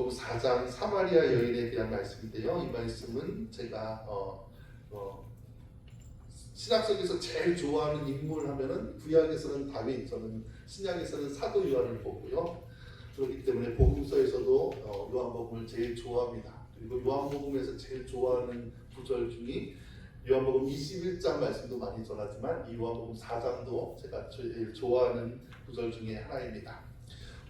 요한복음 4장 사마리아 여인에 대한 말씀인데요. 이 말씀은 제가 신약 속에서 제일 좋아하는 인물 하면은 구약에서는 다윗, 저는 신약에서는 사도 요한을 보고요. 그렇기 때문에 복음서에서도 요한복음을 제일 좋아합니다. 그리고 요한복음에서 제일 좋아하는 구절 중에 요한복음 21장 말씀도 많이 전하지만 이 요한복음 4장도 제가 제일 좋아하는 구절 중에 하나입니다.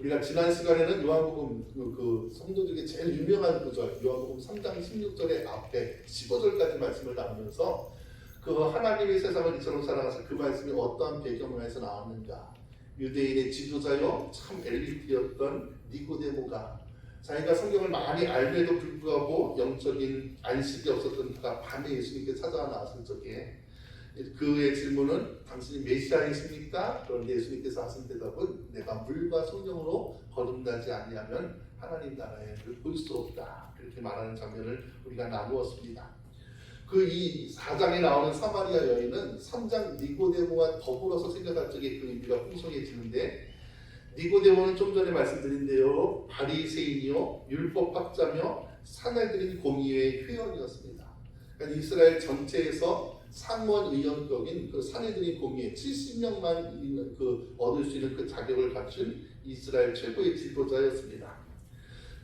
우리가 지난 시간에는 요한복음 그 성도들에게 제일 유명한 구절 요한복음 3장 16절의 앞에 15절까지 말씀을 나누면서 그 하나님의 세상을 이처럼 살아가서 그 말씀이 어떠한 배경에서 나왔는가, 유대인의 지도자요 참 엘리트였던 니고데모가 자기가 성경을 많이 알면도 불구하고 영적인 안식이 없었던 그가 밤에 예수님께 찾아와 나왔을 적에 그의 질문은 당신이 메시아이십니까? 그런데 예수님께서 하신 대답은 내가 물과 성령으로 거듭나지 아니하면 하나님 나라에 볼 수 없다. 그렇게 말하는 장면을 우리가 나누었습니다. 그 이 4장에 나오는 사마리아 여인은 3장 니고데모와 더불어서 생각할 적에 그 의미가 풍성해지는데, 니고데모는 좀 전에 말씀드린 대로 바리새인이요 율법학자며 사내들인 공의회의 회원이었습니다. 그러니까 이스라엘 전체에서 상원 의원격인 그 사내들인 공의회 70명만 얻을 수 있는 그 자격을 갖춘 이스라엘 최고의 지도자였습니다.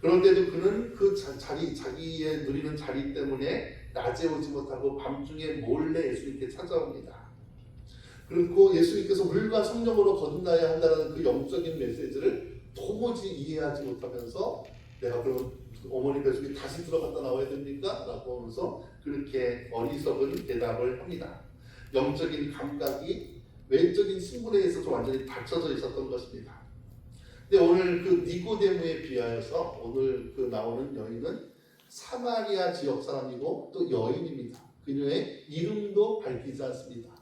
그런데도 그는 그 자기의 누리는 자리 때문에 낮에 오지 못하고 밤중에 몰래 예수님께 찾아옵니다. 그리고 예수님께서 물과 성령으로 거듭나야 한다는 그 영적인 메시지를 도무지 이해하지 못하면서 내가 그럼 어머니 뱃속에 다시 들어갔다 나와야 됩니까? 라고 하면서 그렇게 어리석은 대답을 합니다. 영적인 감각이 외적인 신분에 있어서 완전히 닫혀져 있었던 것입니다. 근데 오늘 그 니고데모에 비하여서 오늘 그 나오는 여인은 사마리아 지역 사람이고 또 여인입니다. 그녀의 이름도 밝히지 않습니다.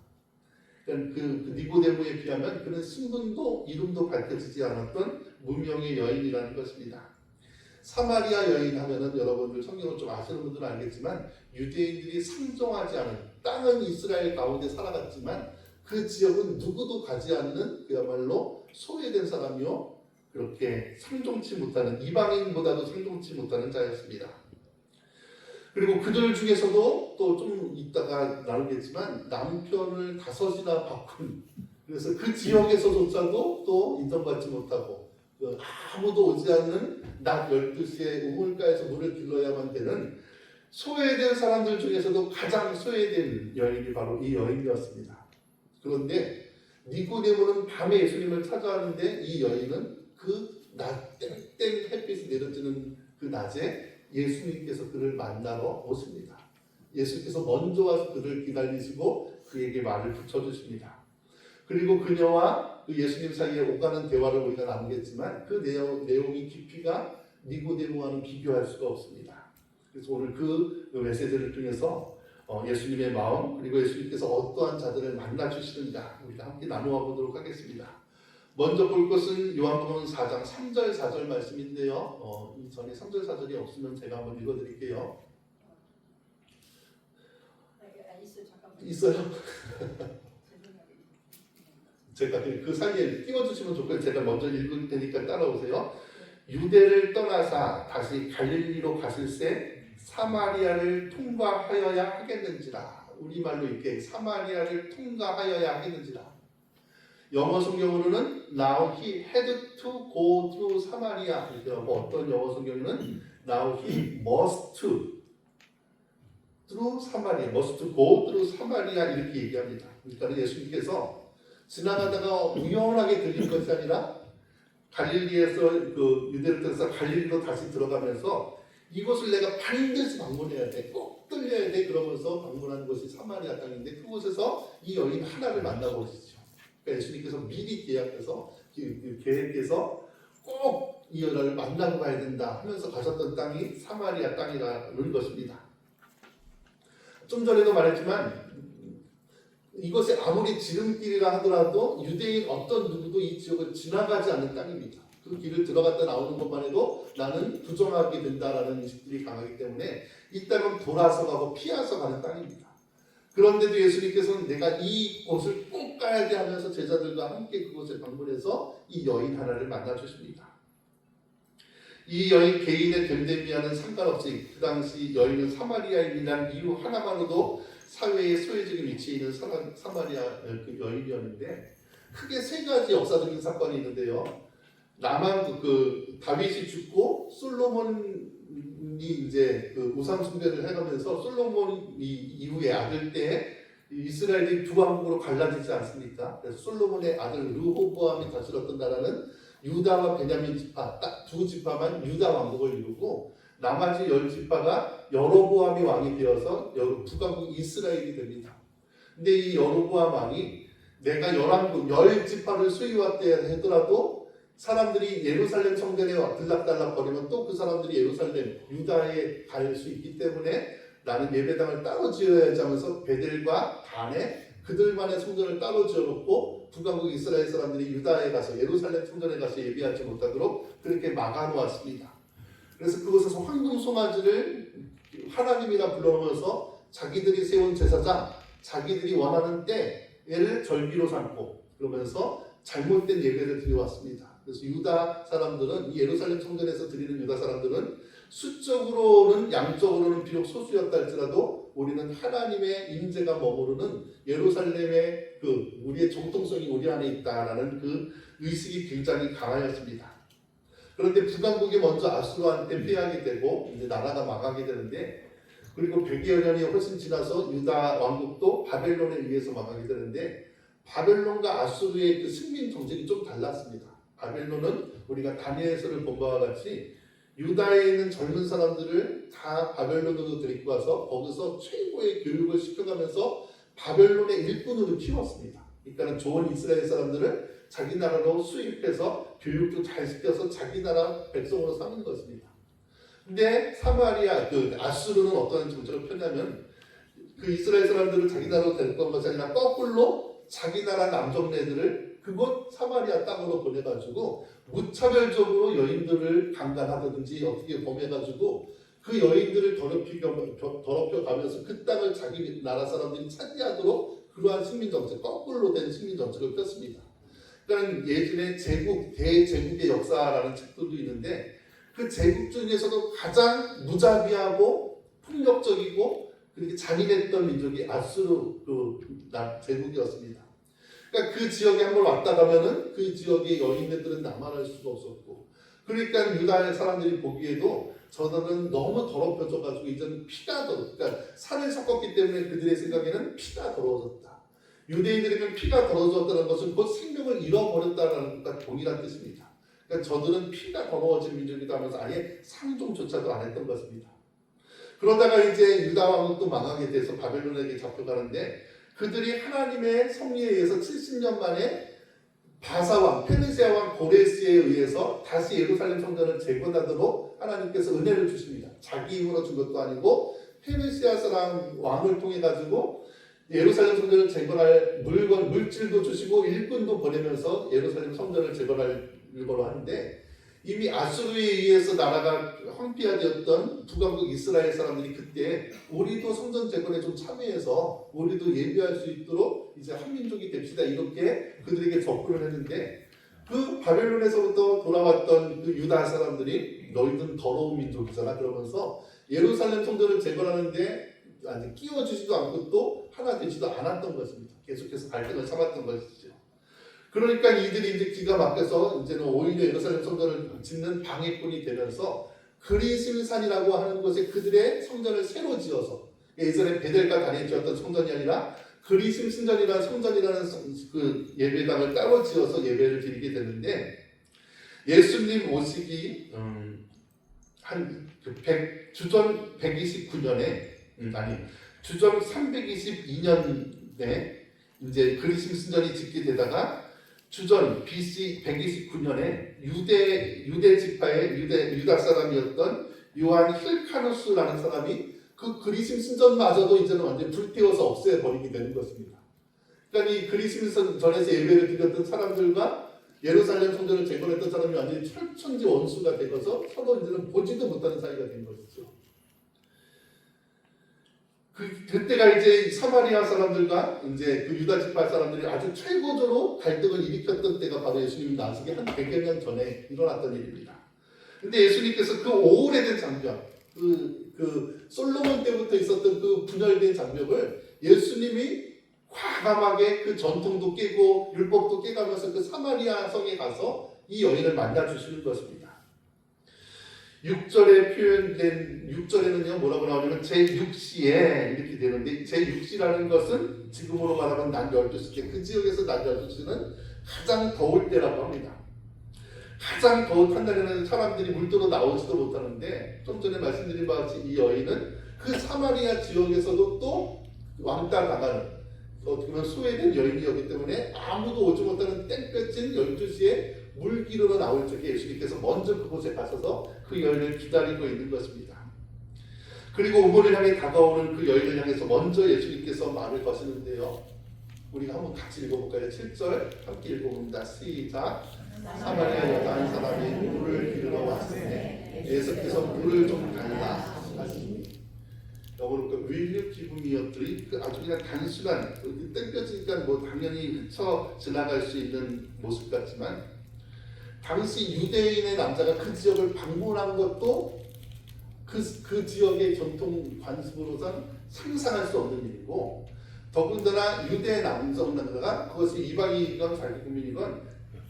그러니까 그 니고데모에 비하면 그는 신분도 이름도 밝혀지지 않았던 무명의 여인이라는 것입니다. 사마리아 여인 하면은 여러분들 성경을 좀 아시는 분들은 알겠지만 유대인들이 상종하지 않은, 땅은 이스라엘 가운데 살아갔지만 그 지역은 누구도 가지 않는 그야말로 소외된 사람이요 그렇게 상종치 못하는, 이방인보다도 상종치 못하는 자였습니다. 그리고 그들 중에서도 또 좀 이따가 나누겠지만 남편을 5이나 바꾼, 그래서 그 지역에서조차도 또 인정받지 못하고 아무도 오지 않는 낮 12시에 우물가에서 물을 길러야만 되는 소외된 사람들 중에서도 가장 소외된 여인이 바로 이 여인이었습니다. 그런데 니고데모는 밤에 예수님을 찾아왔는데 이 여인은 그 낮 땡땡 햇빛이 내려지는 그 낮에 예수님께서 그를 만나러 오십니다. 예수님께서 먼저 와서 그를 기다리시고 그에게 말을 붙여주십니다. 그리고 그녀와 그 예수님 사이에 오가는 대화를 우리가 나누겠지만 그 내용이 깊이가 니고데모와는 비교할 수가 없습니다. 그래서 오늘 그 메시지를 통해서 예수님의 마음, 그리고 예수님께서 어떠한 자들을 만나 주시는가 우리가 함께 나누어 보도록 하겠습니다. 먼저 볼 것은 요한복음 4장 3절 4절 말씀인데요. 이 전에 3절 4절이 없으면 제가 한번 읽어드릴게요. 있어요? 제가 그 사이에 띄워주시면 좋고요. 제가 먼저 읽을 테니까 따라오세요. 유대를 떠나사 다시 갈릴리로 가실새 사마리아를 통과하여야 하겠는지라. 우리말로 이렇게 사마리아를 통과하여야 하겠는지라. 영어 성경으로는 Now he had to go through Samaria 이렇게 하고, 어떤 영어 성경은 Now he must through Samaria, must go through Samaria 이렇게 얘기합니다. 그러니까 예수님께서 지나가다가 우연하게 들린 것이 아니라 갈릴리에서 그 유대를 떠나서 갈릴리로 다시 들어가면서 이곳을 내가 반드시 방문해야 돼, 꼭 들려야 돼 그러면서 방문한 곳이 사마리아 땅인데 그곳에서 이 여인 하나를 만나고 오시죠. 그러니까 예수님께서 미리 계획해서 꼭 이 여자를 만나고 가야 된다 하면서 가셨던 땅이 사마리아 땅이라는 것입니다. 좀 전에도 말했지만 이것이 아무리 지름길이라 하더라도 유대인 어떤 누구도 이 지역을 지나가지 않는 땅입니다. 그 길을 들어갔다 나오는 것만 해도 나는 부정하게 된다라는 인식들이 강하기 때문에 이 땅은 돌아서 가고 피해서 가는 땅입니다. 그런데도 예수님께서는 내가 이 곳을 꼭 가야 돼 하면서 제자들과 함께 그곳에 방문해서 이 여인 하나를 만나 주십니다. 이 여인 개인의 됨됨이와는 상관없이 그 당시 여인은 사마리아인이라는 이유 하나만으로도 사회의 소외적인 위치에 있는 사마리아 그 여인이었는데 크게 세 가지 역사적인 사건이 있는데요. 나만 그 다윗이 죽고 솔로몬이 이제 그 우상 숭배를 해가면서 솔로몬 이후에 아들 때 이스라엘이 두 왕국으로 갈라지지 않습니까? 그래서 솔로몬의 아들 르호보암이 다스렸던 나라는 유다와 베냐민 지파 딱 두 지파만 유다 왕국을 이루고 나머지 10지파가 여로보암이 왕이 되어서 북왕국 이스라엘이 됩니다. 근데 이 여로보암 왕이 내가 10지파를 수용했다 하더라도 사람들이 예루살렘 성전에 들락달락 거리면 또 그 사람들이 예루살렘 유다에 갈 수 있기 때문에 나는 예배당을 따로 지어야지 하면서 베델과 단에 그들만의 성전을 따로 지어놓고 북왕국 이스라엘 사람들이 유다에 가서 예루살렘 성전에 가서 예배하지 못하도록 그렇게 막아놓았습니다. 그래서 그곳에서 황금 송아지를 하나님이라 불러오면서 자기들이 세운 제사장, 자기들이 원하는 때를 절기로 삼고 그러면서 잘못된 예배를 드려왔습니다. 그래서 유다 사람들은 이 예루살렘 성전에서 드리는 유다 사람들은 수적으로는 양적으로는 비록 소수였다 할지라도 우리는 하나님의 임재가 머무르는 예루살렘의 그 우리의 정통성이 우리 안에 있다라는 그 의식이 굉장히 강하였습니다. 그런데 북왕국이 먼저 아수르한테 패하게 되고 이제 나라가 망하게 되는데 그리고 100여 년이 훨씬 지나서 유다 왕국도 바벨론에 의해서 망하게 되는데 바벨론과 아수르의 그 식민 정책이 좀 달랐습니다. 바벨론은 우리가 다니엘서를 본 바와 같이 유다에 있는 젊은 사람들을 다 바벨론으로 데리고 와서 거기서 최고의 교육을 시켜가면서 바벨론의 일꾼으로 키웠습니다. 그러니까 좋은 이스라엘 사람들을 자기 나라로 수입해서 교육도 잘 시켜서 자기 나라 백성으로 삼은 것입니다. 근데 사마리아, 아수르는 어떤 정책을 폈냐면 그 이스라엘 사람들을 자기 나라로 데리고 온 것이 아니라 거꾸로 자기 나라 남정네들을 그곳 사마리아 땅으로 보내가지고 무차별적으로 여인들을 강간하든지 어떻게 범해가지고 그 여인들을 더럽혀가면서 그 땅을 자기 나라 사람들이 차지하도록 그러한 식민정책, 거꾸로 된 식민정책을 폈습니다. 그러니까 예전에 대제국의 역사라는 책들도 있는데 그 제국 중에서도 가장 무자비하고 폭력적이고 그렇게 잔인했던 민족이 아수르 제국이었습니다. 그러니까 그 지역에 한번 왔다 가면은 그 지역의 여인들은 남아날 수가 없었고, 그러니까 유다의 사람들이 보기에도 저들은 너무 더럽혀져가지고 이제는 그러니까 살을 섞었기 때문에 그들의 생각에는 피가 더러워졌다. 유대인들에게는 피가 더러워졌다는 것은 곧 생명을 잃어버렸다는 것과 동일한 뜻입니다. 그러니까 저들은 피가 더러워진 민족이다 하면서 아예 상종조차도 안 했던 것입니다. 그러다가 이제 유다 왕국도 망하게 돼서 바벨론에게 잡혀가는데 그들이 하나님의 섭리에 의해서 70년 만에 바사왕, 페르시아 왕 고레스에 의해서 다시 예루살렘 성전을 재건하도록 하나님께서 은혜를 주십니다. 자기 힘으로 준 것도 아니고 페르시아 사람 왕을 통해 가지고 예루살렘 성전을 재건할 물질도 주시고 일꾼도 보내면서 예루살렘 성전을 재건할 걸로 하는데 이미 아수르에 의해서 나라가 황폐화되었던 북왕국 이스라엘 사람들이 그때 우리도 성전 재건에 좀 참여해서 우리도 예배할 수 있도록 이제 한민족이 됩시다 이렇게 그들에게 접근을 했는데 그 바벨론에서부터 돌아왔던 그 유다 사람들이 너희들은 더러운 민족이잖아 그러면서 예루살렘 성전을 재건하는데 아직 끼워주지도 않고 또 하나 되지도 않았던 것입니다. 계속해서 갈등을 참았던 것이죠. 그러니까 이들이 이제 기가 막혀서 이제는 오히려 예루살렘 성전을 짓는 방해꾼이 되면서 그리심산이라고 하는 곳에 그들의 성전을 새로 지어서 예전에 베델과 단에 지었던 성전이 아니라 그리심 신전이라는 성전이라는 그 예배당을 따로 지어서 예배를 드리게 됐는데 예수님 오시기 주전 129년에 주전 322년에 이제 그리심 신전이 짓게 되다가 주전 BC 129년에 유대 지파의 유다 사람이었던 요한 힐카누스라는 사람이 그 그리심 신전마저도 이제는 완전히 불태워서 없애버리게 되는 것입니다. 그러니까 이 그리심 전에서 예배를 드렸던 사람들과 예루살렘 성전을 재건했던 사람이 완전히 철천지 원수가 되어서 서로 이제는 보지도 못하는 사이가 된 것이죠. 그때가 이제 사마리아 사람들과 이제 그 유다 지파 사람들이 아주 최고조로 갈등을 일으켰던 때가 바로 예수님이 나시기 한 100여 년 전에 일어났던 일입니다. 근데 예수님께서 그 오래된 장벽, 그 솔로몬 때부터 있었던 그 분열된 장벽을 예수님이 과감하게 그 전통도 깨고 율법도 깨가면서 그 사마리아 성에 가서 이 여인을 만나 주시는 것입니다. 6절에 표현된 6절에는요 뭐라고 나오냐면 제6시에 이렇게 되는데 제6시라는 것은 지금으로 말하면 낮 12시 때 그 지역에서 낮 12시는 가장 더울 때라고 합니다. 가장 더운 한날에는 사람들이 물도로 나오지도 못하는데 좀 전에 말씀드린 바와 같이 이 여인은 그 사마리아 지역에서도 또 왕따 나가는 어떻게 보면 소외된 여인이었기 때문에 아무도 오지 못하는 땡볕인 12시에 물기르러 나올 적에 예수님께서 먼저 그곳에 가셔서 그 여인을 기다리고 있는 것입니다. 그리고 우물을 향해 다가오는 그 여인을 향해서 먼저 예수님께서 말을 거시는데요. 우리가 한번 같이 읽어볼까요? 7절 함께 읽어봅니다. 시작. 사마리아 여자 한 사람이 물을 기르러 왔으니 예수께서 물을 좀 달라 하시니 영어로 그 will you give me a drink? 아주 그냥 단순한 땡볕이니까 뭐 당연히 스쳐 지나갈 수 있는 모습 같지만 당시 유대인의 남자가 그 지역을 방문한 것도 그 지역의 전통 관습으로선 상상할 수 없는 일이고 더군다나 유대 남자가 그것이 이방인이건 자기국민이건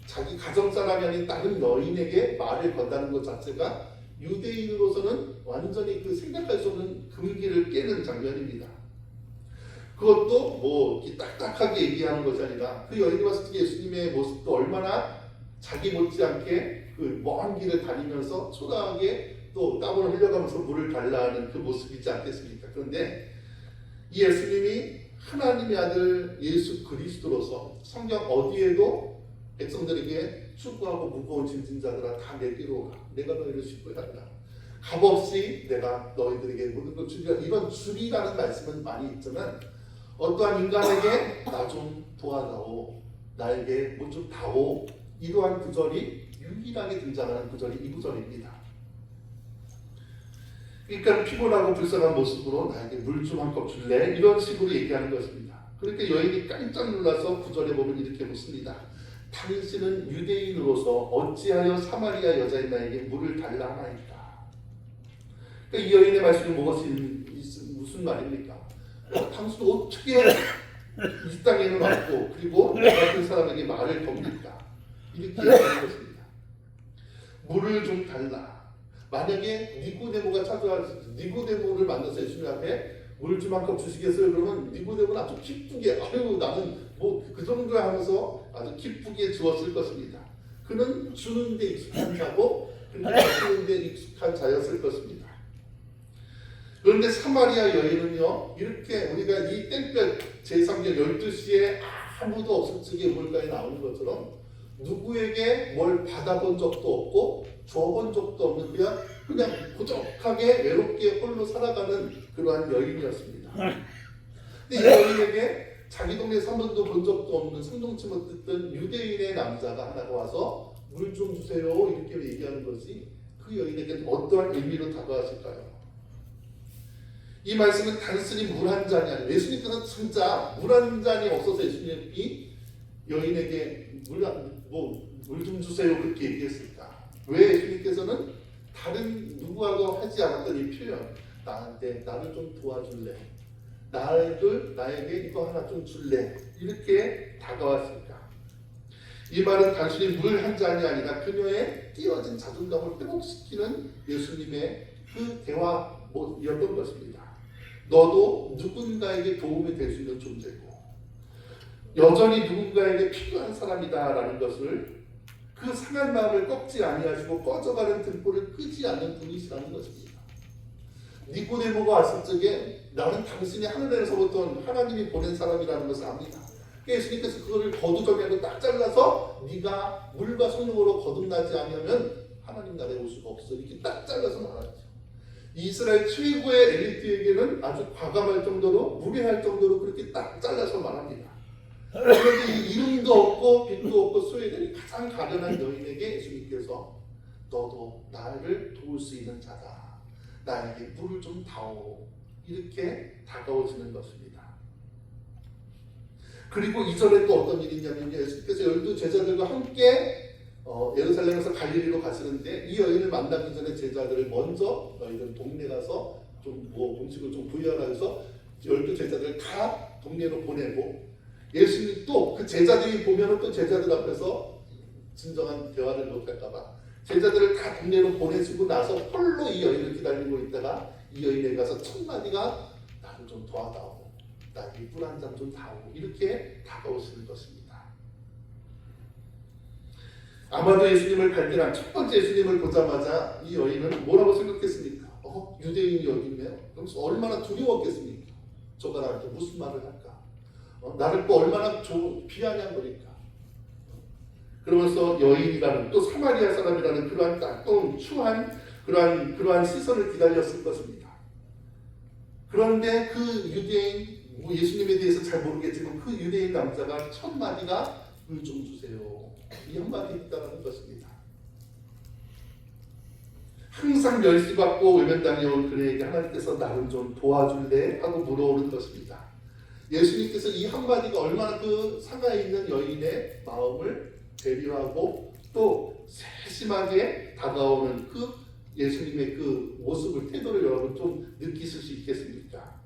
자기 가정사람이 아닌 다른 여인에게 말을 건다는 것 자체가 유대인으로서는 완전히 그 생각할 수 없는 금기를 깨는 장면입니다. 그것도 뭐 딱딱하게 얘기하는 것이 아니라 그 여인이 봤을 때 예수님의 모습도 얼마나 자기 못지않게 그 먼 길을 다니면서 초라하게 또 땀을 흘려가면서 물을 달라하는 그 모습이지 않겠습니까? 그런데 이 예수님이 하나님의 아들 예수 그리스도로서 성경 어디에도 백성들에게 수고하고 무거운 짐진 자들아 다 내게로 오라. 내가 너희를 싣고 가리라. 값없이 내가 너희들에게 모든 걸 주리라. 이런 주리라는 말씀은 많이 있지만 어떠한 인간에게 나 좀 도와다오. 나에게 뭐 좀 다오. 이러한 구절이 유일하게 등장하는 구절이 이 구절입니다. 그러니까 피곤하고 불쌍한 모습으로 나에게 물 좀 한 컵 줄래? 이런 식으로 얘기하는 것입니다. 그러니까 여인이 깜짝 놀라서 구절에 보면 이렇게 묻습니다. 당신은 유대인으로서 어찌하여 사마리아 여자인 나에게 물을 달라 하나이까? 그러니까 이 여인의 말씀이 무슨 말입니까? 당신 어떻게 이 땅에는 왔고 그리고 나 같은 사람에게 말을 겁니까? 이렇게 얘기하는 것입니다. 물을 좀 달라. 만약에 니고데모가 찾아와서 니고데모를 만나서 예수님 앞에 물 좀 한 컵 주시겠어요? 그러면 니고데모는 아주 기쁘게 아유 나는 뭐 그 정도야 하면서 아주 기쁘게 주었을 것입니다. 그는 주는 데 익숙한 자고 주는 데 익숙한 자였을 것입니다. 그런데 사마리아 여인은요 이렇게 우리가 이 땡볕 제3절 12시에 아무도 없을 적에 물가에 나오는 것처럼 누구에게 뭘 받아본 적도 없고 줘본 적도 없는 그냥 고독하게 외롭게 홀로 살아가는 그러한 여인이었습니다. 근데 이 여인에게 자기 동네에서 한 번도 본 적도 없는 상종치 못했던 유대인의 남자가 하나가 와서 물 좀 주세요 이렇게 얘기하는 것이 그 여인에게 어떠한 의미로 다가왔을까요? 이 말씀은 단순히 물 한 잔이 아니라 예수님께서 진짜 물 한 잔이 없어서 예수님이 여인에게 물 좀 주세요 그렇게 얘기했을까? 왜 예수님께서는 다른 누구하고 하지 않았던 이 표현 나를 좀 도와줄래? 나에게 이거 하나 좀 줄래? 이렇게 다가왔을까? 이 말은 단순히 물 한 잔이 아니라 그녀의 띄어진 자존감을 회복시키는 예수님의 그 대화였던 것입니다. 너도 누군가에게 도움이 될 수 있는 존재고 여전히 누군가에게 필요한 사람이다라는 것을 그 상한 마음을 꺾지 아니하시고 꺼져가는 등불을 끄지 않는 분이시라는 것입니다. 니고데모가 왔을 적에 나는 당신이 하늘에서부터 하나님이 보낸 사람이라는 것을 압니다. 예수님께서 그거를 거두절미하고 딱 잘라서 네가 물과 성령으로 거듭나지 않으면 하나님 나라에 올 수가 없어 이렇게 딱 잘라서 말하죠. 이스라엘 최고의 엘리트에게는 아주 과감할 정도로 무례할 정도로 그렇게 딱 잘라서 말합니다. 그런데 이름도 없고 빛도 없고 소외된 가장 가련한 여인에게 예수님께서 너도 나를 도울 수 있는 자다. 나에게 물을 좀 다오. 이렇게 다가오시는 것입니다. 그리고 이전에 또 어떤 일이 있냐면 예수님께서 12 제자들과 함께 예루살렘에서 갈릴리로 가시는데 이 여인을 만나기 전에 제자들을 먼저 너희들 동네 가서 좀 뭐 음식을 좀 구해라 해서 12제자들을 다 동네로 보내고 예수님 또 그 제자들이 보면은 또 제자들 앞에서 진정한 대화를 못할까봐 제자들을 다 동네로 보내주고 나서 홀로 이 여인을 기다리고 있다가 이 여인에 가서 첫 마디가 나를 좀 도와다오, 나에게 물 한 잔 좀 다오, 이렇게 다가오시는 것입니다. 아마도 예수님을 발견한 첫 번째 예수님을 보자마자 이 여인은 뭐라고 생각했습니까? 유대인이 여기 있네요. 그러면서 얼마나 두려웠겠습니까? 저가 나한테 무슨 말을 할까? 나를 또 얼마나 비아냥거릴까? 그러면서 여인이라는 또 사마리아 사람이라는 그러한 따가운 추한 그러한 시선을 기다렸을 것입니다. 그런데 그 유대인, 예수님에 대해서 잘 모르겠지만 그 유대인 남자가 첫 마디가 물 좀 주세요, 이 한마디 있다는 것입니다. 항상 멸시받고 외면당해온 그에게 하나님께서 나를 좀 도와줄래? 하고 물어오는 것입니다. 예수님께서 이 한마디가 얼마나 그 상하에 있는 여인의 마음을 배려하고 또 세심하게 다가오는 그 예수님의 그 모습을, 태도를 여러분 좀 느끼실 수 있겠습니까?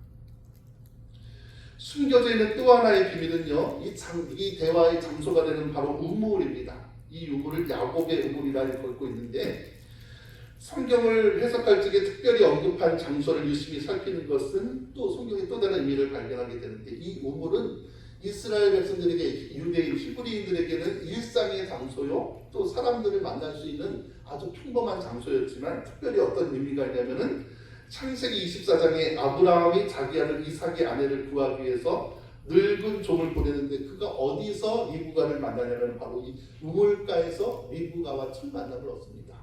숨겨져 있는 또 하나의 비밀은요, 이 대화의 장소가 되는 바로 우물입니다. 이 우물을 야곱의 우물이라 걸고 있는데, 성경을 해석할 적에 특별히 언급한 장소를 유심히 살피는 것은 또 성경의 또 다른 의미를 발견하게 되는데, 이 우물은 이스라엘 백성들에게, 유대인 히브리인들에게는 일상의 장소요, 또 사람들을 만날 수 있는 아주 평범한 장소였지만 특별히 어떤 의미가 있냐면은 창세기 24장에 아브라함이 자기 아들 이삭의 아내를 구하기 위해서 늙은 종을 보내는데 그가 어디서 리브가를 만나냐면 바로 이 우물가에서 리브가와 첫 만남을 얻습니다.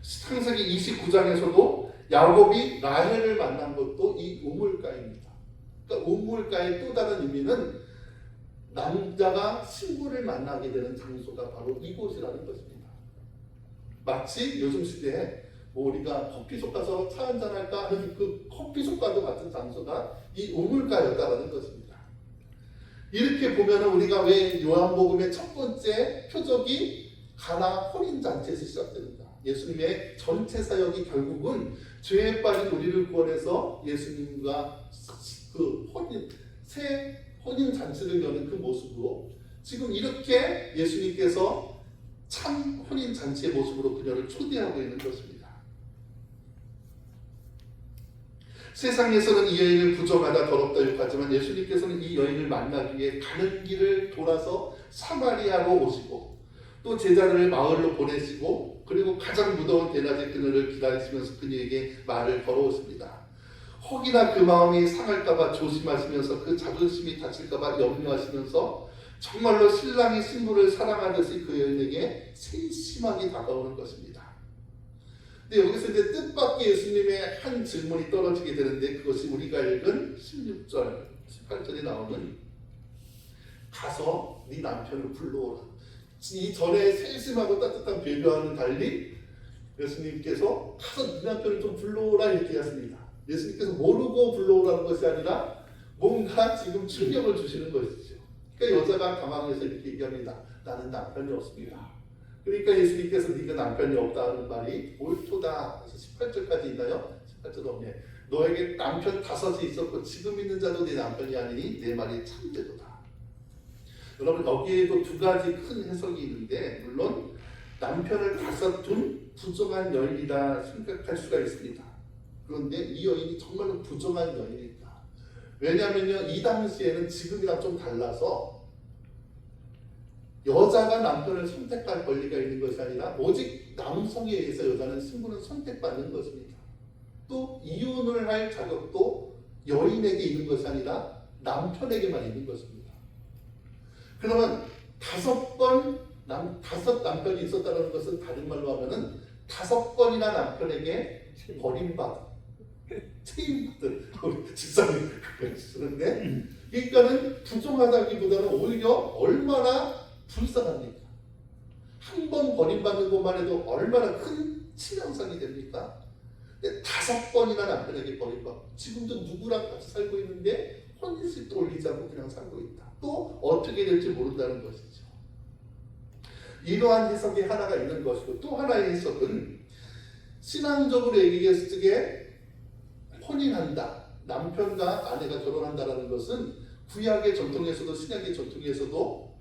창세기 29장에서도 야곱이 라헬을 만난 것도 이 우물가입니다. 그러니까 우물가의 또 다른 의미는 남자가 신부를 만나게 되는 장소가 바로 이곳이라는 것입니다. 마치 요즘 시대에 우리가 커피숍 가서 차 한잔 할까 하는 그 커피숍과도 같은 장소가 이 우물가였다라는 것입니다. 이렇게 보면 우리가 왜 요한복음의 첫 번째 표적이 가나 혼인잔치에서 시작됩니다. 예수님의 전체 사역이 결국은 죄에 빠진 우리를 구원해서 예수님과 그 새 혼인잔치를 여는 그 모습으로 지금 이렇게 예수님께서 참 혼인잔치의 모습으로 그녀를 초대하고 있는 것입니다. 세상에서는 이 여인을 부정하다 더럽다 욕하지만 예수님께서는 이 여인을 만나기 위해 가는 길을 돌아서 사마리아로 오시고 또 제자들을 마을로 보내시고 그리고 가장 무더운 대낮에 그녀를 기다리시면서 그녀에게 말을 걸어오십니다. 혹이나 그 마음이 상할까봐 조심하시면서 그 자존심이 다칠까봐 염려하시면서 정말로 신랑이 신부를 사랑하듯이 그 여인에게 세심하게 다가오는 것입니다. 근데 여기서 이제 뜻밖의 예수님의 한 질문이 떨어지게 되는데 그것이 우리가 읽은 16절, 18절에 나오는 가서 네 남편을 불러오라. 이 전에 세심하고 따뜻한 배려와는 달리 예수님께서 가서 네 남편을 좀 불러오라 이렇게 하십니다. 예수님께서 모르고 불러오라는 것이 아니라 뭔가 지금 충격을 주시는 것이죠. 그러니까 여자가 당황해서 이렇게 얘기합니다. 나는 남편이 없습니다. 그러니까 예수님께서 네가 남편이 없다는 말이 옳도다. 그래서 18절까지 있나요? 18절 없네. 너에게 남편 5이 있었고 지금 있는 자도 네 남편이 아니니 내 말이 참되도다. 여러분 여기에도 두 가지 큰 해석이 있는데 물론 남편을 5 둔 부정한 여인이라 생각할 수가 있습니다. 그런데 이 여인이 정말로 부정한 여인입니다. 왜냐하면요 이 당시에는 지금이랑 좀 달라서 여자가 남편을 선택할 권리가 있는 것이 아니라 오직 남성에 의해서 여자는 신부는 선택받는 것입니다. 또 이혼을 할 자격도 여인에게 있는 것이 아니라 남편에게만 있는 것입니다. 그러면 5번 5 남편이 있었다는 것은 다른 말로 하면은 5번이나 남편에게 버림받은 체인받은 우리 집사님 쓰는데 그러니까는 부정하다기보다는 오히려 얼마나 불쌍합니까? 한 번 버림받는 것만 해도 얼마나 큰 치명상이 됩니까? 근데 5번이나 남편에게 버림받고 지금도 누구랑 같이 살고 있는데 혼인식도 올리지 않고 그냥 살고 있다. 또 어떻게 될지 모른다는 것이죠. 이러한 해석이 하나가 있는 것이고, 또 하나의 해석은 신앙적으로 얘기했을 때 혼인한다, 남편과 아내가 결혼한다라는 것은 구약의 전통에서도 신약의 전통에서도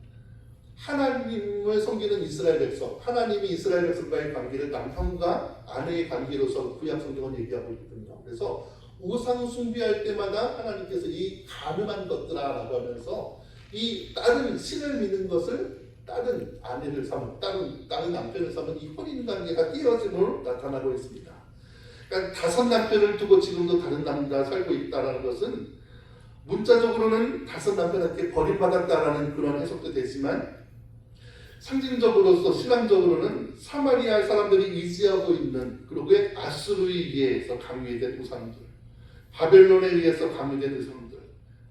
하나님을 섬기는 이스라엘 백성, 하나님이 이스라엘 백성과의 관계를 남편과 아내의 관계로서 구약 성경은 얘기하고 있거든요. 그래서 우상 숭배할 때마다 하나님께서 이 가늠한 것들아라고 하면서 이 다른 신을 믿는 것을 다른 아내를 삼은, 다른 남편을 삼은 이 혼인 관계가 깨어짐으로 나타나고 있습니다. 그러니까 5 남편을 두고 지금도 다른 남자가 살고 있다는 것은 문자적으로는 5 남편한테 버림받았다라는 그런 해석도 되지만, 상징적으로서 신앙적으로는 사마리아 사람들이 의지하고 있는, 그리고 아수르에 의해서 강요된 우상들, 바벨론에 의해서 강요된 우상들,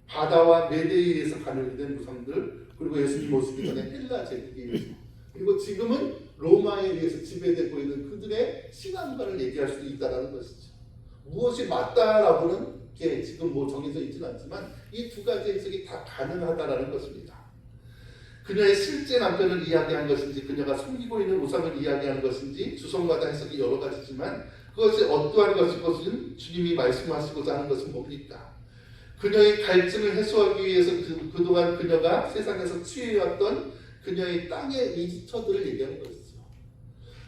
바다와 메대에 의해서 강요된 우상들, 그리고 예수님 오시기 전에 헬라 제국에 의해서, 그리고 지금은 로마에 의해서 지배되고 있는 그들의 신앙관을 얘기할 수도 있다는 것이죠. 무엇이 맞다라고는 게 지금 뭐 정해져 있지는 않지만 이 2가지 해석이 다 가능하다라는 것입니다. 그녀의 실제 남편을 이야기한 것인지, 그녀가 숨기고 있는 우상을 이야기하는 것인지 주성마다 해석이 여러 가지지만, 그것이 어떠한 것인 주님이 말씀하시고자 하는 것은 뭡니까? 그녀의 갈증을 해소하기 위해서 그동안 그녀가 세상에서 취해왔던 그녀의 땅의 의지처들을 얘기하는 것이죠.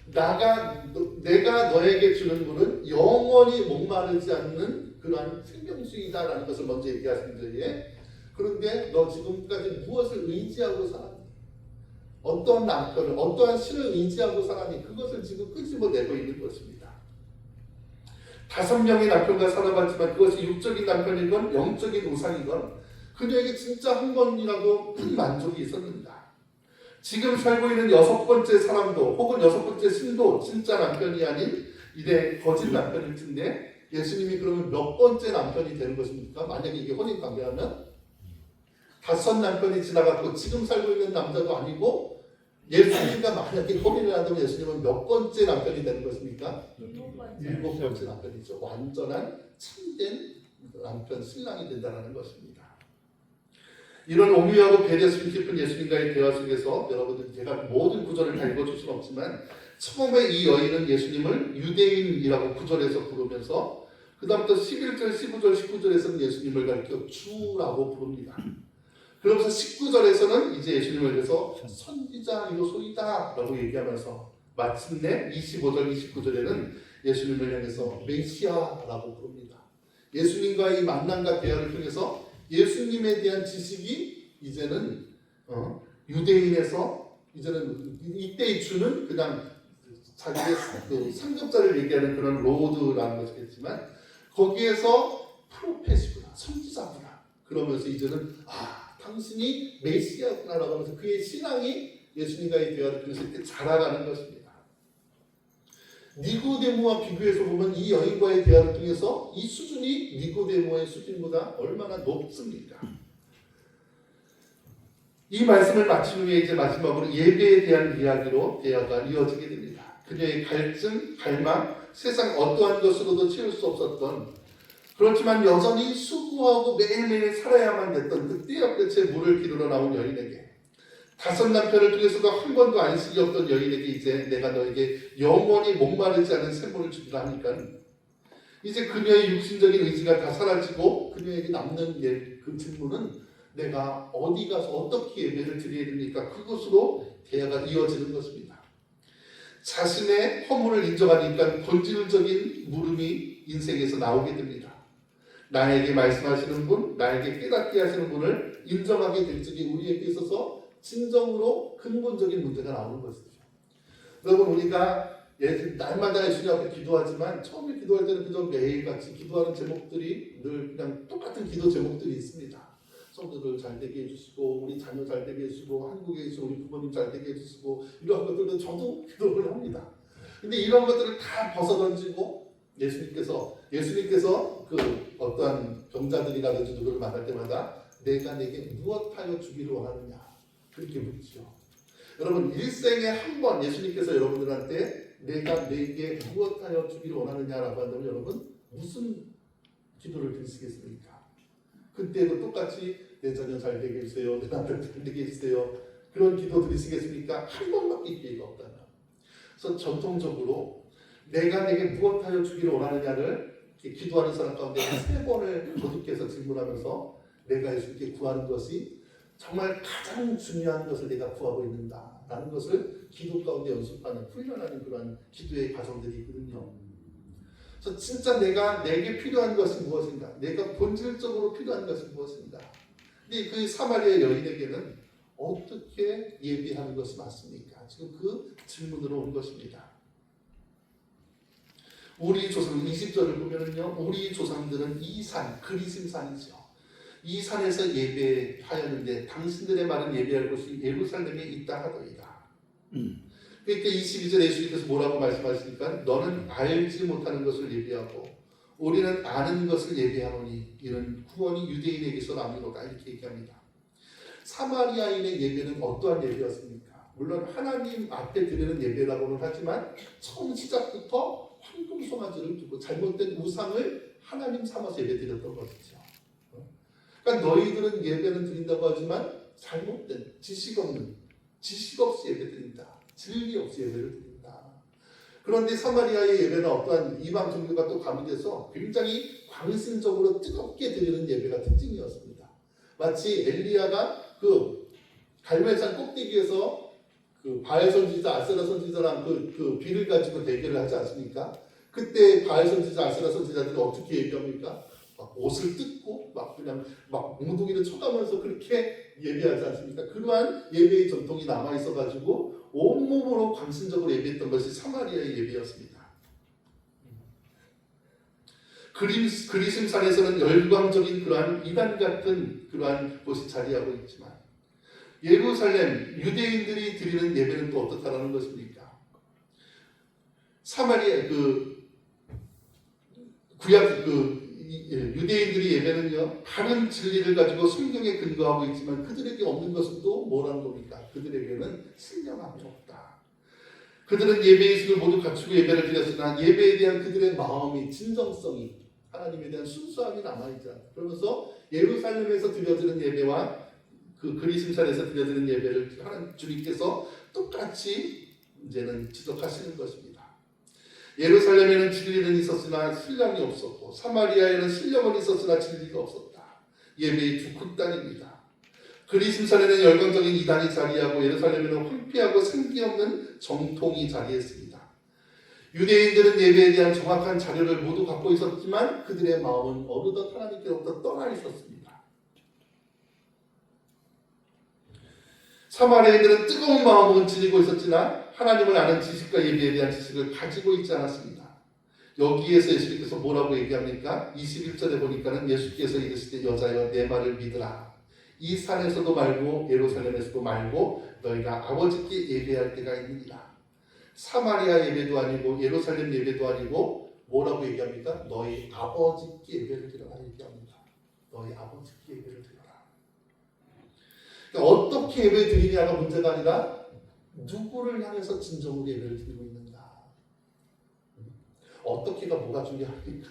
내가 너에게 주는 물은 영원히 목마르지 않는 그러한 생명수이다라는 것을 먼저 얘기하신 뒤에, 그런데 너 지금까지 무엇을 의지하고 살았니? 어떤 남편을, 어떠한 신을 의지하고 살았니? 그것을 지금 끄집어내고 있는 것입니다. 5명의 남편과 살아봤지만 그것이 육적인 남편이건 영적인 우상이건 그녀에게 진짜 한 번이라도 큰 만족이 있었는가? 지금 살고 있는 6번째 사람도 혹은 6번째 신도 진짜 남편이 아닌 이래 거짓 남편일 텐데, 예수님이 그러면 몇 번째 남편이 되는 것입니까? 만약에 이게 혼인 관계라면 5 남편이 지나갔고 지금 살고 있는 남자도 아니고, 예수님과 만약에 혼인을 한다면 예수님은 몇 번째 남편이 되는 것입니까? 7번째 남편이죠. 완전한 참된 남편, 신랑이 된다는 것입니다. 이런 오묘하고 배려심 깊은 예수님과의 대화 속에서 여러분들, 제가 모든 구절을 다 읽어줄 수는 없지만 처음에 이 여인은 예수님을 유대인이라고 9절에서 부르면서 그 다음부터 11절, 15절, 19절에서는 예수님을 가리켜 주라고 부릅니다. 그러면서 19절에서는 이제 예수님을 위해서 선지자이로소이다 라고 얘기하면서 마침내 25절, 29절에는 예수님을 향해서 메시아라고 부릅니다. 예수님과의 만남과 대화를 통해서 예수님에 대한 지식이 이제는 유대인에서 이제는 이때의 주는 그냥 자기의 그 상급자를 얘기하는 그런 로드라는 것이겠지만, 거기에서 프로페시구나, 선지자구나, 그러면서 이제는 당신이 메시아구나라고 하면서 그의 신앙이 예수님과의 대화를 통해서 이렇게 자라가는 것입니다. 니고데모와 비교해서 보면 이 여인과의 대화를 통해서 이 수준이 니고데모의 수준보다 얼마나 높습니까? 이 말씀을 마친 후에 이제 마지막으로 예배에 대한 이야기로 대화가 이어지게 됩니다. 그녀의 갈증, 갈망, 세상 어떠한 것으로도 채울 수 없었던, 그렇지만 여전히 수고하고 매일매일 살아야만 됐던 그 떼약볕에 물을 기르러 나온 여인에게, 5 남편을 통해서도 한 번도 안식이 없던 여인에게 이제 내가 너에게 영원히 목마르지 않은 샘물을 주리라 하니까, 이제 그녀의 육신적인 의지가 다 사라지고 그녀에게 남는 그 질문은 내가 어디 가서 어떻게 예배를 드려야 됩니까? 그것으로 대화가 이어지는 것입니다. 자신의 허물을 인정하니까 본질적인 물음이 인생에서 나오게 됩니다. 나에게 말씀하시는 분, 나에게 깨닫게 하시는 분을 인정하게 될 적이 우리에게 있어서 진정으로 근본적인 문제가 나오는 것이죠. 여러분, 우리가 날마다 예수님 앞에 기도하지만 처음에 기도할 때는 그저 매일같이 기도하는 제목들이 늘 그냥 똑같은 기도 제목들이 있습니다. 성도들 잘 되게 해주시고, 우리 자녀 잘 되게 해주시고, 한국에 계신 우리 부모님 잘 되게 해주시고, 이런 것들은 저도 기도를 합니다. 근데 이런 것들을 다 벗어던지고 예수님께서 그 어떠한 병자들이라든지 누구를 만날 때마다 내가 내게 무엇하여 주기를 원하느냐, 그렇게 묻죠. 여러분, 일생에 한 번 예수님께서 여러분들한테 내가 내게 무엇하여 주기를 원하느냐라고 한다면 여러분 무슨 기도를 드리시겠습니까? 그때도 똑같이 내 자녀 잘 되게 해주세요, 내 남편 잘 되게 해주세요, 그런 기도 드리시겠습니까? 한 번밖에 기회가 없다면. 그래서 전통적으로 내가 내게 무엇하여 주기를 원하느냐를 기도하는 사람 가운데 3번을 거듭해서 질문하면서 내가 예수님께 구하는 것이 정말 가장 중요한 것을 내가 구하고 있는다라는 것을 기도 가운데 연습하는 훈련하는 그런 기도의 과정들이 있거든요. 그래서 진짜 내게 필요한 것이 무엇인가? 내가 본질적으로 필요한 것이 무엇인가? 근데 그 사마리아 여인에게는 어떻게 예비하는 것이 맞습니까? 지금 그 질문으로 온 것입니다. 우리 조상 20절을 보면은요, 우리 조상들은 이 산, 그리심산이죠. 이 산에서 예배하였는데 당신들의 말은 예배할 곳이 예루살렘에 있다 하더이다. 그러니까 22절에 예수님께서 뭐라고 말씀하시니까 너는 알지 못하는 것을 예배하고 우리는 아는 것을 예배하노니 이런 구원이 유대인에게서 나오노라 이렇게 얘기합니다. 사마리아인의 예배는 어떠한 예배였습니까? 물론 하나님 앞에 드리는 예배라고는 하지만 처음 시작부터 황금 송아지를 두고 잘못된 우상을 하나님 삼아서 예배드렸던 것이죠. 그러니까 너희들은 예배는 드린다고 하지만 잘못된 지식 없이 예배드린다. 진리 없이 예배를 드린다. 그런데 사마리아의 예배는 어떠한 이방 종교가 또 가미돼서 굉장히 광신적으로 뜨겁게 드리는 예배가 특징이었습니다. 마치 엘리야가 그 갈멜산 꼭대기에서 그 바알 선지자, 아세라 선지자랑 그 비를 가지고 대결을 하지 않습니까? 그때 바알 선지자, 아세라 선지자들이 어떻게 예배합니까? 막 옷을 뜯고 막 그냥 막 몽둥이를 쳐가면서 그렇게 예배하지 않습니까? 그러한 예배의 전통이 남아 있어가지고 온몸으로 광신적으로 예배했던 것이 사마리아의 예배였습니다. 그리심산에서는 열광적인 그러한 이단 같은 그러한 곳이 자리하고 있지만 예루살렘 유대인들이 드리는 예배는 또 어떻다라는 것입니까? 사마리아 구약 유대인들이 예배는요 바른 진리를 가지고 성경에 근거하고 있지만 그들에게 없는 것은 또 뭐라는 겁니까? 그들에게는 신령함이 없다. 그들은 예배의 의식을 모두 갖추고 예배를 드렸으나 예배에 대한 그들의 마음이 진정성이 하나님에 대한 순수함이 남아있지 않다. 그러면서 예루살렘에서 드려지는 예배와 그 그리심산에서 드려지는 예배를 하나님 주님께서 똑같이 이제는 지적하시는 것입니다. 예루살렘에는 진리는 있었으나 신령이 없었고 사마리아에는 신령은 있었으나 진리가 없었다. 예배의 두 극단입니다. 그리심산에는 열광적인 이단이 자리하고 예루살렘에는 황폐하고 생기 없는 정통이 자리했습니다. 유대인들은 예배에 대한 정확한 자료를 모두 갖고 있었지만 그들의 마음은 어느덧 하나님께로부터 떠나 있었습니다. 사마리아인들은 뜨거운 마음으로 지니고 있었지만 하나님을 아는 지식과 예배에 대한 지식을 가지고 있지 않았습니다. 여기에서 예수님께서 뭐라고 얘기합니까? 21절에 보니까는 예수께서 이르시되 여자여 내 말을 믿으라. 이 산에서도 말고 예루살렘에서도 말고 너희가 아버지께 예배할 때가 있느니라. 사마리아 예배도 아니고 예루살렘 예배도 아니고 뭐라고 얘기합니까? 너희 아버지께 예배를 드려라 얘기합니다. 너희 아버지께 예배를 드려라. 그러니까 어떻게 예배 드리냐가 문제가 아니라 누구를 향해서 진정으로 예배를 드리고 있는가. 어떻게가 뭐가 중요합니까?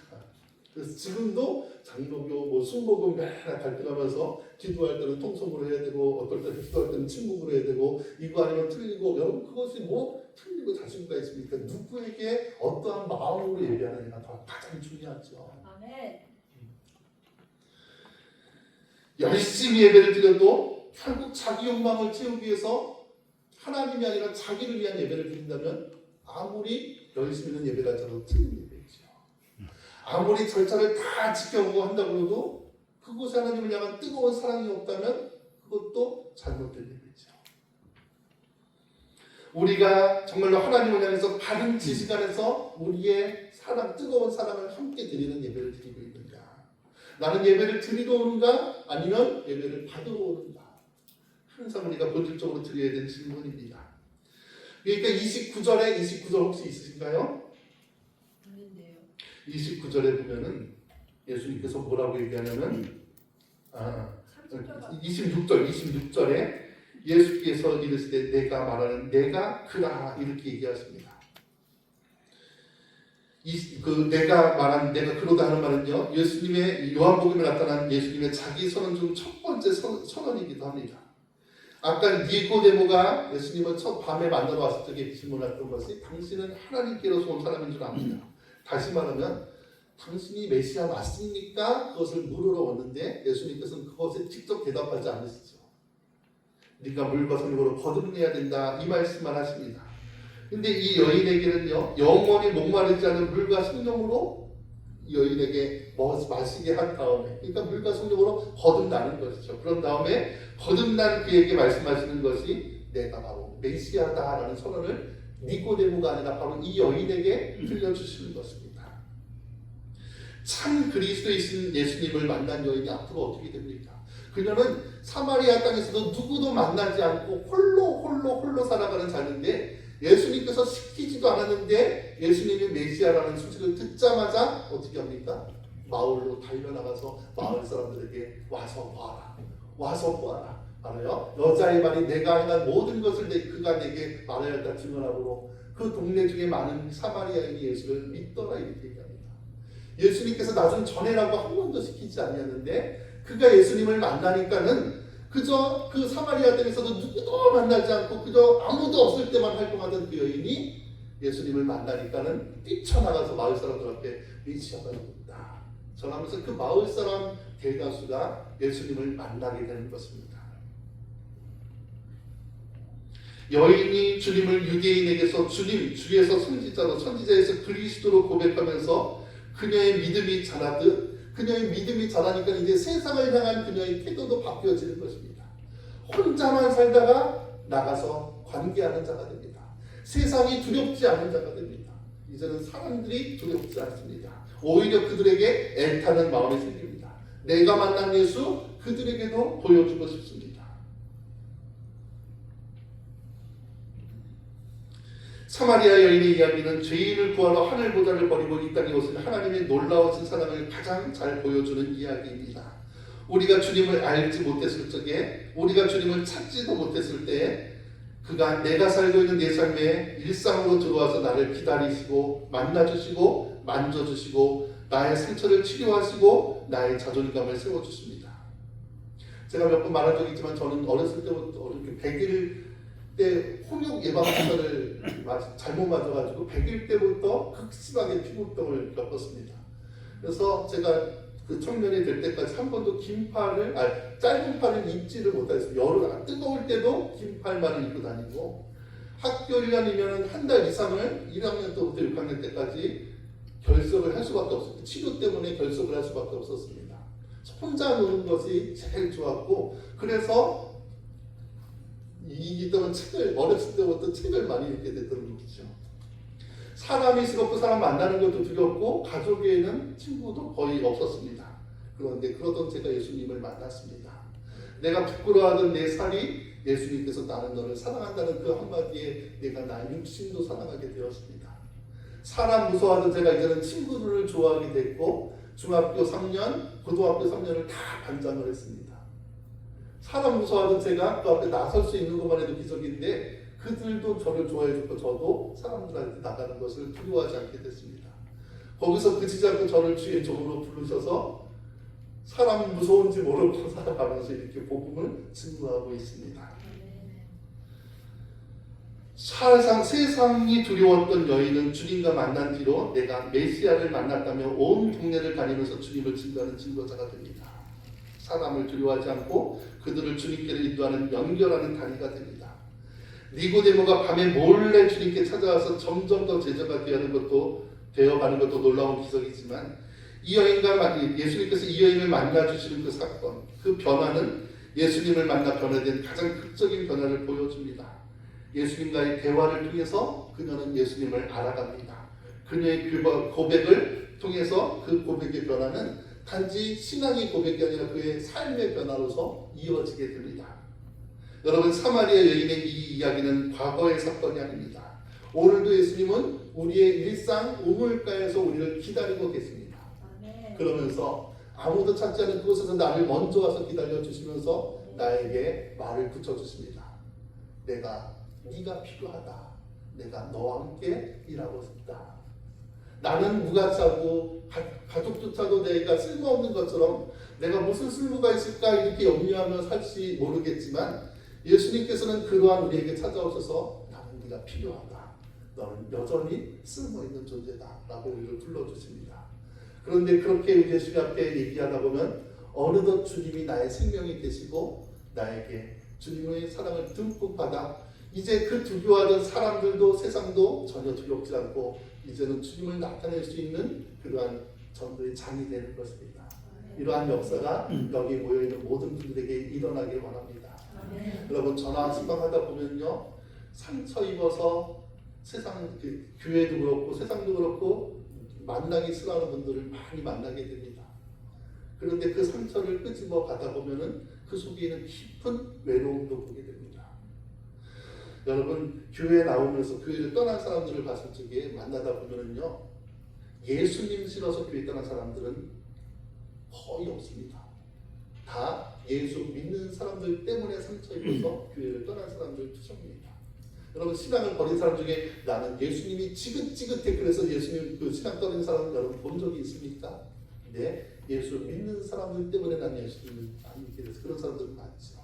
그래서 지금도 장로교, 순복음 맨날 갈등하면서 기도할 때는 통성으로 해야 되고 어떨 때 기도할 때는 침묵으로 해야 되고 이거 아니면 틀리고 여러분 그것이 뭐 틀리고 자신과 있습니까? 누구에게 어떠한 마음으로 예배하느냐가 가장 중요하죠. 아멘. 열심히 예배를 드려도 결국 자기 욕망을 채우기 위해서 하나님이 아니라 자기를 위한 예배를 드린다면 아무리 열심히 있는 예배가 저도 틀린 예배이죠. 아무리 절차를 다 지켜보고 한다고 해도 그곳에 하나님을 향한 뜨거운 사랑이 없다면 그것도 잘못된 예배죠. 우리가 정말로 하나님을 향해서 바른 지식 안에서 우리의 사랑, 뜨거운 사랑을 함께 드리는 예배를 드리고 있는가? 나는 예배를 드리러 오는가? 아니면 예배를 받으러 오는가? 항상 우리가 본질적으로 드려야 되는 질문입니다. 그러니까 29절 혹시 있으신가요? 아닌데요. 29절에 보면은 예수님께서 뭐라고 얘기하냐면 26절에 예수께서 이르시되 내가 말하는 내가 그라 이렇게 얘기하십니다. 내가 말한 내가 그로다 하는 말은요 예수님의 요한복음에 나타난 예수님의 자기 선언 중 첫 번째 선언이기도 합니다. 아까 니고데모가 예수님을 첫 밤에 만나러 왔을 적에 질문했던 것이 당신은 하나님께로서 온 사람인 줄 압니다. 다시 말하면 당신이 메시아 맞습니까? 그것을 물으러 왔는데 예수님께서는 그것에 직접 대답하지 않으시죠. 네가 물과 성령으로 거듭내야 된다 이 말씀만 하십니다. 근데 이 여인에게는요 영원히 목마르지 않은 물과 성령으로 여인에게 마시게 한 다음에 그러니까 물과 성령으로 거듭나는 것이죠. 그런 다음에 거듭난 그에게 말씀하시는 것이 내가 바로 메시아다라는 선언을 니고데모가 아니라 바로 이 여인에게 들려주시는 것입니다. 참 그리스도이신 예수님을 만난 여인이 앞으로 어떻게 됩니까? 그녀는 사마리아 땅에서도 누구도 만나지 않고 홀로 살아가는 자인데 예수님께서 시키지도 않았는데 예수님이 메시아라는 소식을 듣자마자 어떻게 합니까? 마을로 달려나가서 마을 사람들에게 와서 보아라. 알아요? 여자의 말이 내가 행한 모든 것을 그가 내게 말하였다 증언하고 그 동네 중에 많은 사마리아인이 예수를 믿더라 이렇게 얘기합니다. 예수님께서 나 좀 전해라고 한 번도 시키지 아니었는데 그가 예수님을 만나니까는 그저 그 사마리아 땅에서도 누구도 만나지 않고 그저 아무도 없을 때만 활동하던 그 여인이 예수님을 만나니까는 뛰쳐나가서 마을 사람들 앞에 메시아가 있다 전하면서 그 마을 사람 대다수가 예수님을 만나게 되는 것입니다. 여인이 주님을 유대인에게서 주님, 주에서 선지자로 선지자에서 그리스도로 고백하면서 그녀의 믿음이 자라듯 그녀의 믿음이 자라니까 이제 세상을 향한 그녀의 태도도 바뀌어지는 것입니다. 혼자만 살다가 나가서 관계하는 자가 됩니다. 세상이 두렵지 않은 자가 됩니다. 이제는 사람들이 두렵지 않습니다. 오히려 그들에게 애타는 마음이 생깁니다. 내가 만난 예수 그들에게도 보여주고 싶습니다. 사마리아 여인의 이야기는 죄인을 구하러 하늘보다를 버리고 이 땅에 오신 하나님의 놀라우신 사랑을 가장 잘 보여주는 이야기입니다. 우리가 주님을 알지 못했을 적에 우리가 주님을 찾지도 못했을 때 그가 내가 살고 있는 내 삶에 일상으로 들어와서 나를 기다리시고 만나주시고 만져주시고 나의 상처를 치료하시고 나의 자존감을 세워주십니다. 제가 몇 번 말한 적이 있지만 저는 어렸을 때부터 이렇게 100일 때 홍역 예방주사를 잘못 맞아가지고 100일 때부터 극심하게 피부병을 겪었습니다. 그래서 제가 그 청년이 될 때까지 한 번도 짧은 팔을 입지를 못했어요. 여름 뜨거울 때도 긴 팔만 입고 다니고 학교 1년이면 한 달 이상을 1학년 때부터 6학년 때까지 결석을 할 수밖에 없었고 치료 때문에 결석을 할 수밖에 없었습니다. 혼자 노는 것이 제일 좋았고 그래서 이기던 책을 어렸을 때부터 책을 많이 읽게 됐던 거죠. 사람이 싫었고 사람 만나는 것도 두렵고 가족에는 친구도 거의 없었습니다. 그런데 그러던 제가 예수님을 만났습니다. 내가 부끄러워하던 내 살이 예수님께서 나는 너를 사랑한다는 그 한마디에 내가 나의 육신도 사랑하게 되었습니다. 사람 무서워하던 제가 이제는 친구들을 좋아하게 됐고 중학교 3년, 고등학교 3년을 다 반장을 했습니다. 사람 무서워하던 제가 그 앞에 나설 수 있는 것만 해도 기적인데 그들도 저를 좋아해줬고 저도 사람들한테 나가는 것을 두려워하지 않게 됐습니다. 거기서 그치지 않고 저를 주의 종으로 부르셔서 사람 무서운지 모르고 살아가면서 이렇게 복음을 증거하고 있습니다. 세상이 두려웠던 여인은 주님과 만난 뒤로 내가 메시아를 만났다며 온 동네를 다니면서 주님을 증거하는 증거자가 됩니다. 사람을 두려워하지 않고 그들을 주님께로 인도하는 연결하는 다리가 됩니다. 니고데모가 밤에 몰래 주님께 찾아와서 점점 더 제자가 되어가는 것도 놀라운 기적이지만 이 여인과 예수님께서 이 여인을 만나주시는 그 사건, 그 변화는 예수님을 만나 변화된 가장 극적인 변화를 보여줍니다. 예수님과의 대화를 통해서 그녀는 예수님을 알아갑니다. 그녀의 고백을 통해서 그 고백의 변화는 단지 신앙의 고백이 아니라 그의 삶의 변화로서 이어지게 됩니다. 여러분, 사마리아 여인의 이 이야기는 과거의 사건이 아닙니다. 오늘도 예수님은 우리의 일상 우물가에서 우리를 기다리고 계십니다. 그러면서 아무도 찾지 않은 그곳에서 나를 먼저 와서 기다려주시면서 나에게 말을 붙여주십니다. 네가 필요하다. 내가 너와 함께 일하고 싶다. 나는 무가차고 가족조차도 내가 쓸모없는 것처럼 내가 무슨 쓸모가 있을까 이렇게 염려하며 살지 모르겠지만 예수님께서는 그러한 우리에게 찾아오셔서 나는 네가 필요하다. 너는 여전히 쓸모있는 존재다. 라고 우리를 불러주십니다. 그런데 그렇게 우리 예수님 앞에 얘기하다 보면 어느덧 주님이 나의 생명이 되시고 나에게 주님의 사랑을 듬뿍 받아 이제 그 두려워하던 사람들도 세상도 전혀 두렵지 않고 이제는 주님을 나타낼 수 있는 그러한 전도의 장이 되는 것입니다. 이러한 역사가 여기 모여있는 모든 분들에게 일어나길 원합니다. 여러분 전화 신방하다 보면요 상처 입어서 세상 교회도 그렇고 세상도 그렇고 만나기 싫어하는 분들을 많이 만나게 됩니다. 그런데 그 상처를 끄집어 가다 보면은 그 속에 있는 깊은 외로움도 보게 됩니다. 여러분 교회에 나오면서 교회를 떠난 사람들을 봤을 적에 만나다 보면은요 예수님 싫어서 교회 떠난 사람들은 거의 없습니다. 다 예수 믿는 사람들 때문에 상처 입어서 교회를 떠난 사람들 투성입니다. 여러분 신앙을 버린 사람 중에 나는 예수님이 지긋지긋해 그래서 예수님 그 신앙 떠난 사람 여러분 본 적이 있습니까? 네, 예수 믿는 사람들 때문에 난 예수님을 안 믿게 돼서 그런 사람들은 많죠.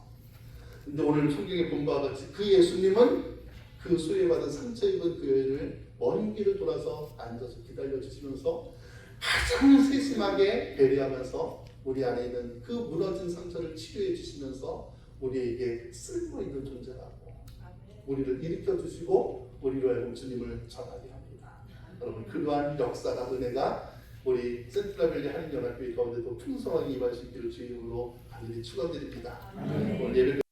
근데 오늘 성경에 본 바와 같이 그 예수님은 그 수혜받은 상처 입은 교회를 먼 길을 돌아서 앉아서 기다려 주시면서 가장 세심하게 배려하면서 우리 안에 있는 그 무너진 상처를 치료해 주시면서 우리에게 쓸모있는 존재라고 우리를 일으켜 주시고 우리로 하여금 주님을 전하게 합니다. 여러분 그러한 역사가 은혜가 우리 센트라밸리 한인연합교회 가운데도 풍성하게 임할 수 있기를 주의 이름으로 간절히 축원드립니다. 오늘 예배